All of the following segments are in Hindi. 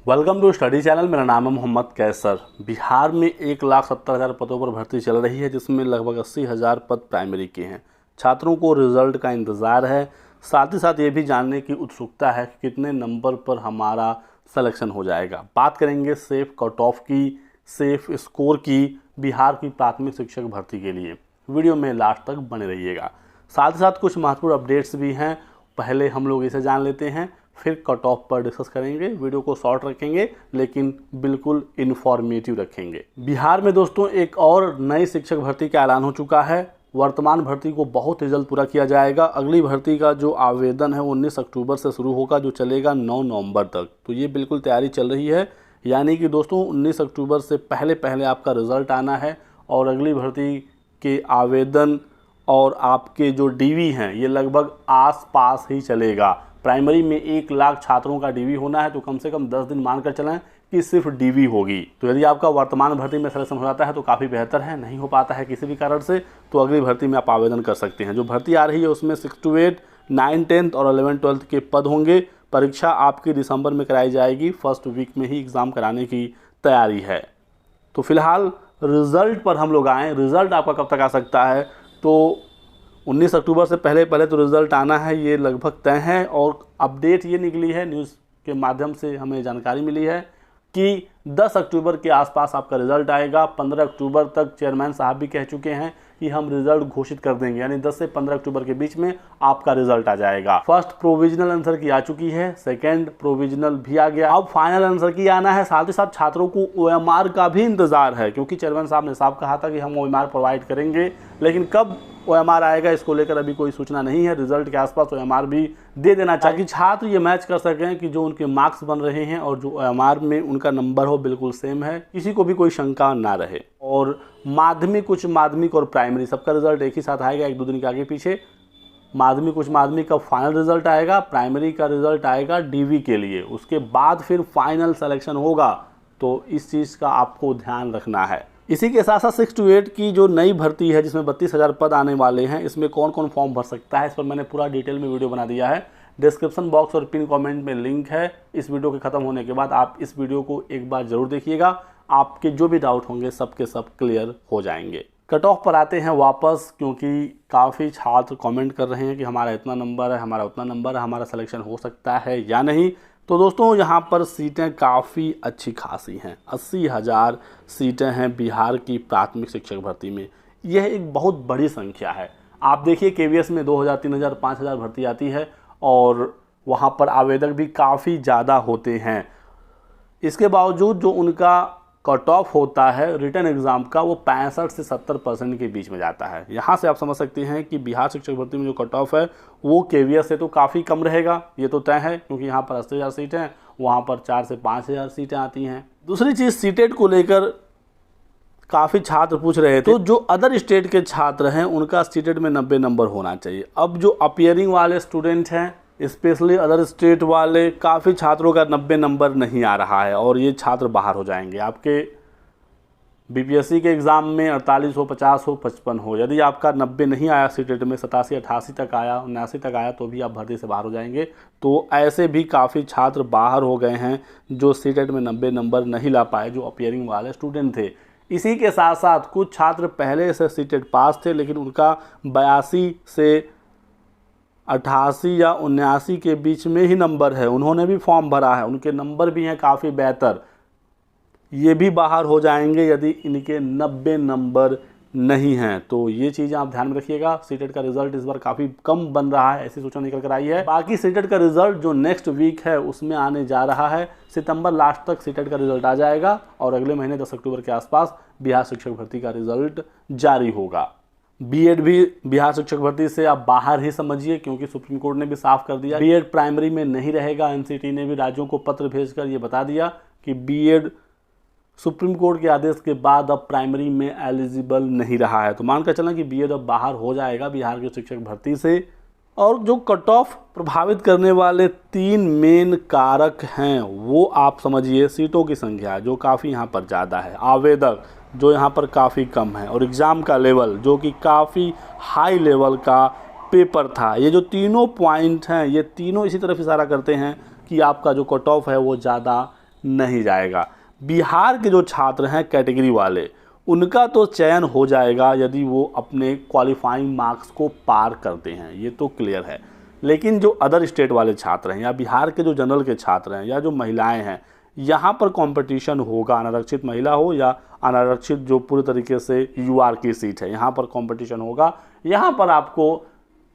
Welcome to study channel. मेरा नाम है मोहम्मद कैसर। बिहार में 1,70,000 पदों पर भर्ती चल रही है, जिसमें लगभग 80,000 पद प्राइमरी के हैं। छात्रों को रिजल्ट का इंतज़ार है, साथ ही साथ ये भी जानने की उत्सुकता है कि कितने नंबर पर हमारा सिलेक्शन हो जाएगा। बात करेंगे सेफ कट ऑफ की, सेफ स्कोर की बिहार की प्राथमिक शिक्षक भर्ती के लिए। वीडियो में लास्ट तक बने रहिएगा। साथ ही साथ कुछ महत्वपूर्ण अपडेट्स भी हैं, पहले हम लोग इसे जान लेते हैं, फिर कट ऑफ पर डिस्कस करेंगे। वीडियो को शॉर्ट रखेंगे लेकिन बिल्कुल इन्फॉर्मेटिव रखेंगे। बिहार में दोस्तों एक और नई शिक्षक भर्ती का ऐलान हो चुका है। वर्तमान भर्ती को बहुत ही जल्द पूरा किया जाएगा। अगली भर्ती का जो आवेदन है वो 19 अक्टूबर से शुरू होगा, जो चलेगा 9 नवंबर तक। तो ये बिल्कुल तैयारी चल रही है, यानी कि दोस्तों 19 अक्टूबर से पहले पहले आपका रिजल्ट आना है और अगली भर्ती के आवेदन और आपके जो डीवी हैं ये लगभग आस पास ही चलेगा। प्राइमरी में 1 लाख छात्रों का डीवी होना है, तो कम से कम 10 दिन मानकर चलें कि सिर्फ डीवी होगी। तो यदि आपका वर्तमान भर्ती में सिलेक्शन हो जाता है तो काफ़ी बेहतर है। नहीं हो पाता है किसी भी कारण से तो अगली भर्ती में आप आवेदन कर सकते हैं। जो भर्ती आ रही है उसमें 6 to 8, 9, 10 और 11, 12 के पद होंगे। परीक्षा आपकी दिसंबर में कराई जाएगी। फर्स्ट वीक में ही एग्ज़ाम कराने की तैयारी है। तो फिलहाल रिज़ल्ट पर हम लोग आएँ। रिज़ल्ट आपका कब तक आ सकता है? तो 19 अक्टूबर से पहले पहले तो रिज़ल्ट आना है, ये लगभग तय है। और अपडेट ये निकली है, न्यूज़ के माध्यम से हमें जानकारी मिली है कि 10 अक्टूबर के आसपास आपका रिज़ल्ट आएगा। 15 अक्टूबर तक चेयरमैन साहब भी कह चुके हैं कि हम रिज़ल्ट घोषित कर देंगे, यानी 10 से 15 अक्टूबर के बीच में आपका रिज़ल्ट आ जाएगा। फर्स्ट प्रोविजनल आंसर की आ चुकी है, सेकेंड प्रोविजनल भी आ गया, अब फाइनल आंसर की आना है। साथ ही साथ छात्रों को OMR का भी इंतज़ार है, क्योंकि चेयरमैन साहब ने साफ कहा था कि हम OMR प्रोवाइड करेंगे, लेकिन कब OMR आएगा इसको लेकर अभी कोई सूचना नहीं है। रिजल्ट के आसपास OMR भी दे देना चाहिए, ताकि छात्र ये मैच कर सकें कि जो उनके मार्क्स बन रहे हैं और जो OMR में उनका नंबर हो बिल्कुल सेम है, किसी को भी कोई शंका ना रहे। और माध्यमिक, उच्च माध्यमिक और प्राइमरी सबका रिजल्ट एक ही साथ आएगा, 1-2 दिन के आगे पीछे। माध्यमिक, उच्च माध्यमिक का फाइनल रिजल्ट आएगा, प्राइमरी का रिजल्ट आएगा डीवी के लिए, उसके बाद फिर फाइनल सिलेक्शन होगा। तो इस चीज़ का आपको ध्यान रखना है। इसी के साथ साथ 6 to 8 की जो नई भर्ती है, जिसमें 32,000 पद आने वाले हैं, इसमें कौन कौन फॉर्म भर सकता है, इस पर मैंने पूरा डिटेल में वीडियो बना दिया है। डिस्क्रिप्शन बॉक्स और पिन कमेंट में लिंक है। इस वीडियो के ख़त्म होने के बाद आप इस वीडियो को एक बार ज़रूर देखिएगा। आपके जो भी डाउट होंगे सब के सब क्लियर हो जाएंगे। कट ऑफ पर आते हैं वापस, क्योंकि काफ़ी छात्र कमेंट कर रहे हैं कि हमारा इतना नंबर है, हमारा उतना नंबर है, हमारा सिलेक्शन हो सकता है या नहीं। तो दोस्तों यहाँ पर सीटें काफ़ी अच्छी खासी हैं। 80,000 सीटें हैं बिहार की प्राथमिक शिक्षक भर्ती में। यह एक बहुत बड़ी संख्या है। आप देखिए KVS में 2,000, 3,000, 5,000 भर्ती आती है और वहाँ पर आवेदक भी काफ़ी ज़्यादा होते हैं। इसके बावजूद जो उनका कट ऑफ होता है रिटन एग्ज़ाम का, वो 65 से 70% के बीच में जाता है। यहाँ से आप समझ सकते हैं कि बिहार शिक्षक भर्ती में जो कट ऑफ है वो KVS से तो काफ़ी कम रहेगा, ये तो तय है, क्योंकि यहाँ पर 80,000 सीटें हैं, वहाँ पर 4 से 5,000 सीटें आती हैं। दूसरी चीज़, सीटेट को लेकर काफ़ी छात्र पूछ रहे थे, तो जो अदर स्टेट के छात्र हैं उनका सीटेट में 90 नंबर होना चाहिए। अब जो अपीयरिंग वाले स्टूडेंट हैं, स्पेशली अदर स्टेट वाले, काफ़ी छात्रों का 90 नंबर नहीं आ रहा है और ये छात्र बाहर हो जाएंगे। आपके BPSC के एग्ज़ाम में 48 हो, 50 हो, 55 हो, यदि आपका 90 नहीं आया सीटेट में, 87, 88 तक आया, 79 तक आया, तो भी आप भर्ती से बाहर हो जाएंगे। तो ऐसे भी काफ़ी छात्र बाहर हो गए हैं जो सीटेट में 90 नंबर नहीं ला पाए, जो अपीयरिंग वाले स्टूडेंट थे। इसी के साथ साथ कुछ छात्र पहले से सीटेट पास थे, लेकिन उनका 82 से 88 या 79 के बीच में ही नंबर है, उन्होंने भी फॉर्म भरा है, उनके नंबर भी हैं काफ़ी बेहतर, ये भी बाहर हो जाएंगे यदि इनके 90 नंबर नहीं हैं। तो ये चीज़ें आप ध्यान में रखिएगा। सीटेट का रिजल्ट इस बार काफ़ी कम बन रहा है, ऐसी सूचना निकल कर आई है। बाकी सीटेट का रिजल्ट जो नेक्स्ट वीक है उसमें आने जा रहा है। सितंबर लास्ट तक सीटेट का रिजल्ट आ जाएगा और अगले महीने 10 अक्टूबर के आसपास बिहार शिक्षक भर्ती का रिजल्ट जारी होगा। BEd भी बिहार शिक्षक भर्ती से आप बाहर ही समझिए, क्योंकि सुप्रीम कोर्ट ने भी साफ कर दिया BEd प्राइमरी में नहीं रहेगा। NCT ने भी राज्यों को पत्र भेजकर ये बता दिया कि BEd सुप्रीम कोर्ट के आदेश के बाद अब प्राइमरी में एलिजिबल नहीं रहा है। तो मानकर चलें कि BEd अब बाहर हो जाएगा बिहार के शिक्षक भर्ती से। और जो कट ऑफ प्रभावित करने वाले 3 मेन कारक हैं वो आप समझिए। सीटों की संख्या जो काफ़ी यहाँ पर ज़्यादा है, आवेदक जो यहाँ पर काफ़ी कम है, और एग्ज़ाम का लेवल जो कि काफ़ी हाई लेवल का पेपर था। ये जो तीनों पॉइंट हैं, ये तीनों इसी तरफ इशारा करते हैं कि आपका जो कट ऑफ है वो ज़्यादा नहीं जाएगा। बिहार के जो छात्र हैं कैटेगरी वाले, उनका तो चयन हो जाएगा यदि वो अपने क्वालिफाइंग मार्क्स को पार करते हैं, ये तो क्लियर है। लेकिन जो अदर स्टेट वाले छात्र हैं या बिहार के जो जनरल के छात्र हैं या जो महिलाएं हैं, यहाँ पर कंपटीशन होगा। अनारक्षित महिला हो या अनारक्षित जो पूरी तरीके से यूआर की सीट है, यहाँ पर कंपटीशन होगा। यहाँ पर आपको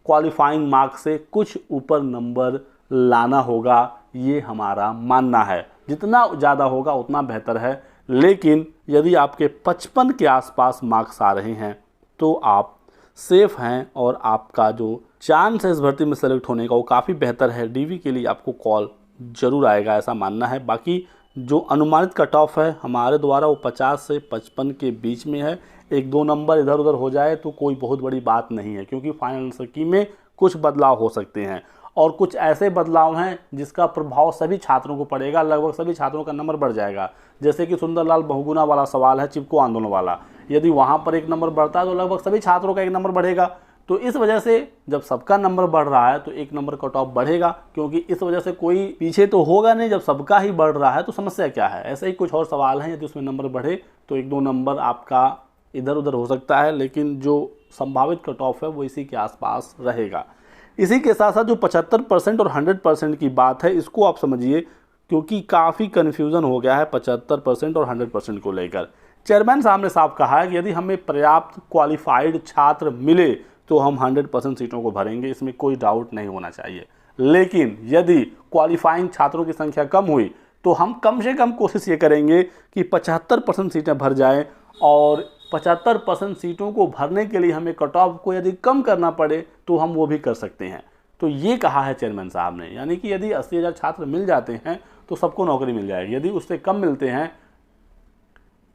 क्वालिफाइंग मार्क्स से कुछ ऊपर नंबर लाना होगा, ये हमारा मानना है। जितना ज़्यादा होगा उतना बेहतर है। लेकिन यदि आपके 55 के आसपास मार्क्स आ रहे हैं तो आप सेफ हैं और आपका जो चांस है इस भर्ती में सेलेक्ट होने का वो काफ़ी बेहतर है। डीवी के लिए आपको कॉल जरूर आएगा, ऐसा मानना है। बाकी जो अनुमानित कट ऑफ है हमारे द्वारा वो 50 से 55 के बीच में है। 1-2 नंबर इधर उधर हो जाए तो कोई बहुत बड़ी बात नहीं है, क्योंकि फाइनल स्कीम में कुछ बदलाव हो सकते हैं और कुछ ऐसे बदलाव हैं जिसका प्रभाव सभी छात्रों को पड़ेगा। लगभग सभी छात्रों का नंबर बढ़ जाएगा। जैसे कि सुंदरलाल बहुगुणा वाला सवाल है, चिपको आंदोलन वाला, यदि वहाँ पर 1 नंबर बढ़ता है तो लगभग सभी छात्रों का 1 नंबर बढ़ेगा। तो इस वजह से जब सबका नंबर बढ़ रहा है तो 1 नंबर कट ऑफ बढ़ेगा, क्योंकि इस वजह से कोई पीछे तो होगा नहीं। जब सबका ही बढ़ रहा है तो समस्या क्या है। ऐसे ही कुछ और सवाल हैं, यदि उसमें नंबर बढ़े तो 1-2 नंबर आपका इधर उधर हो सकता है, लेकिन जो संभावित कट ऑफ है वो इसी के आसपास रहेगा। इसी के साथ साथ जो 75% और 100% की बात है, इसको आप समझिए, क्योंकि काफ़ी कन्फ्यूज़न हो गया है 75% और 100% को लेकर। चेयरमैन साहब ने साफ कहा है कि यदि हमें पर्याप्त क्वालिफाइड छात्र मिले तो हम 100% सीटों को भरेंगे, इसमें कोई डाउट नहीं होना चाहिए। लेकिन यदि क्वालिफाइंग छात्रों की संख्या कम हुई तो हम कम से कम कोशिश ये करेंगे कि 75% सीटें भर जाएँ, और 75% सीटों को भरने के लिए हमें कट ऑफ को यदि कम करना पड़े तो हम वो भी कर सकते हैं। तो ये कहा है चेयरमैन साहब ने, यानी कि यदि 80,000 छात्र मिल जाते हैं तो सबको नौकरी मिल जाएगी। यदि उससे कम मिलते हैं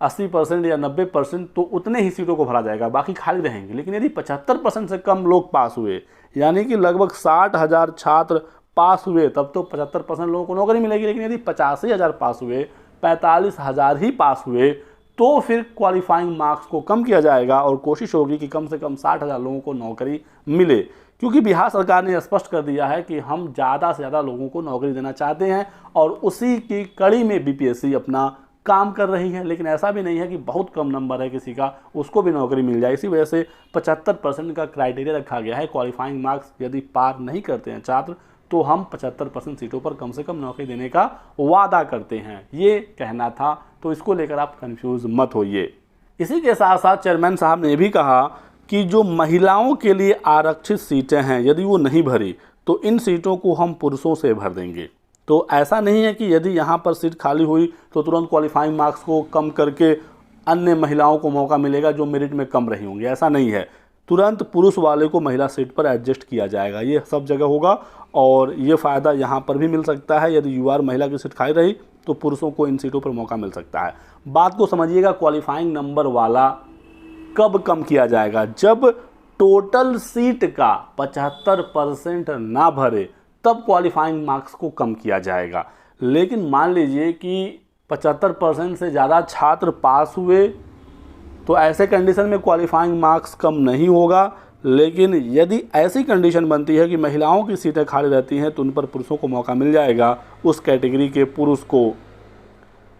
80% या 90% तो उतने ही सीटों को भरा जाएगा, बाकी खाली रहेंगे। लेकिन यदि 75% से कम लोग पास हुए, यानी कि लगभग 60,000 छात्र पास हुए, तब तो 75% लोगों को नौकरी मिलेगी। लेकिन यदि 85,000 पास हुए, 45,000 ही पास हुए, तो फिर क्वालिफाइंग मार्क्स को कम किया जाएगा और कोशिश होगी कि कम से कम 60,000 लोगों को नौकरी मिले। क्योंकि बिहार सरकार ने स्पष्ट कर दिया है कि हम ज़्यादा से ज़्यादा लोगों को नौकरी देना चाहते हैं और उसी की कड़ी में बीपीएससी अपना काम कर रही है। लेकिन ऐसा भी नहीं है कि बहुत कम नंबर है किसी का उसको भी नौकरी मिल जाए। इसी वजह से 75% का क्राइटेरिया रखा गया है। क्वालिफाइंग मार्क्स यदि पार नहीं करते हैं छात्र तो हम 75% सीटों पर कम से कम नौकरी देने का वादा करते हैं, ये कहना था। तो इसको लेकर आप कंफ्यूज मत होइए। इसी के साथ साथ चेयरमैन साहब ने भी कहा कि जो महिलाओं के लिए आरक्षित सीटें हैं यदि वो नहीं भरी तो इन सीटों को हम पुरुषों से भर देंगे। तो ऐसा नहीं है कि यदि यहाँ पर सीट खाली हुई तो तुरंत क्वालिफाइंग मार्क्स को कम करके अन्य महिलाओं को मौका मिलेगा जो मेरिट में कम रही होंगी, ऐसा नहीं है। तुरंत पुरुष वाले को महिला सीट पर एडजस्ट किया जाएगा, ये सब जगह होगा। और ये फ़ायदा यहाँ पर भी मिल सकता है, यदि यूआर महिला की सीट खाली रही तो पुरुषों को इन सीटों पर मौका मिल सकता है। बात को समझिएगा, क्वालिफाइंग नंबर वाला कब कम किया जाएगा, जब टोटल सीट का 75% ना भरे तब क्वालिफाइंग मार्क्स को कम किया जाएगा। लेकिन मान लीजिए कि 75% से ज़्यादा छात्र पास हुए तो ऐसे कंडीशन में क्वालिफाइंग मार्क्स कम नहीं होगा। लेकिन यदि ऐसी कंडीशन बनती है कि महिलाओं की सीटें खाली रहती हैं तो उन पर पुरुषों को मौका मिल जाएगा। उस कैटेगरी के पुरुष को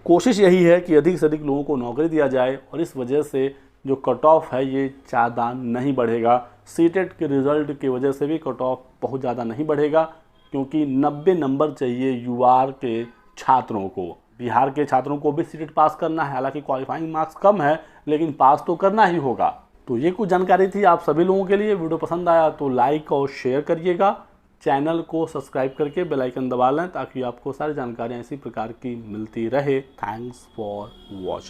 कोशिश यही है कि अधिक से अधिक लोगों को नौकरी दिया जाए और इस वजह से जो कट ऑफ है ये ज़्यादा नहीं बढ़ेगा। सीटेट के रिज़ल्ट की वजह से भी कट ऑफ बहुत ज़्यादा नहीं बढ़ेगा, क्योंकि 90 नंबर चाहिए यूआर के छात्रों को। बिहार के छात्रों को भी सीटेट पास करना है, हालांकि क्वालिफाइंग मार्क्स कम है लेकिन पास तो करना ही होगा। तो ये कुछ जानकारी थी आप सभी लोगों के लिए। वीडियो पसंद आया तो लाइक और शेयर करिएगा। चैनल को सब्सक्राइब करके बेल आइकन दबा लें ताकि आपको सारी जानकारियाँ इसी प्रकार की मिलती रहे। Thanks for watching.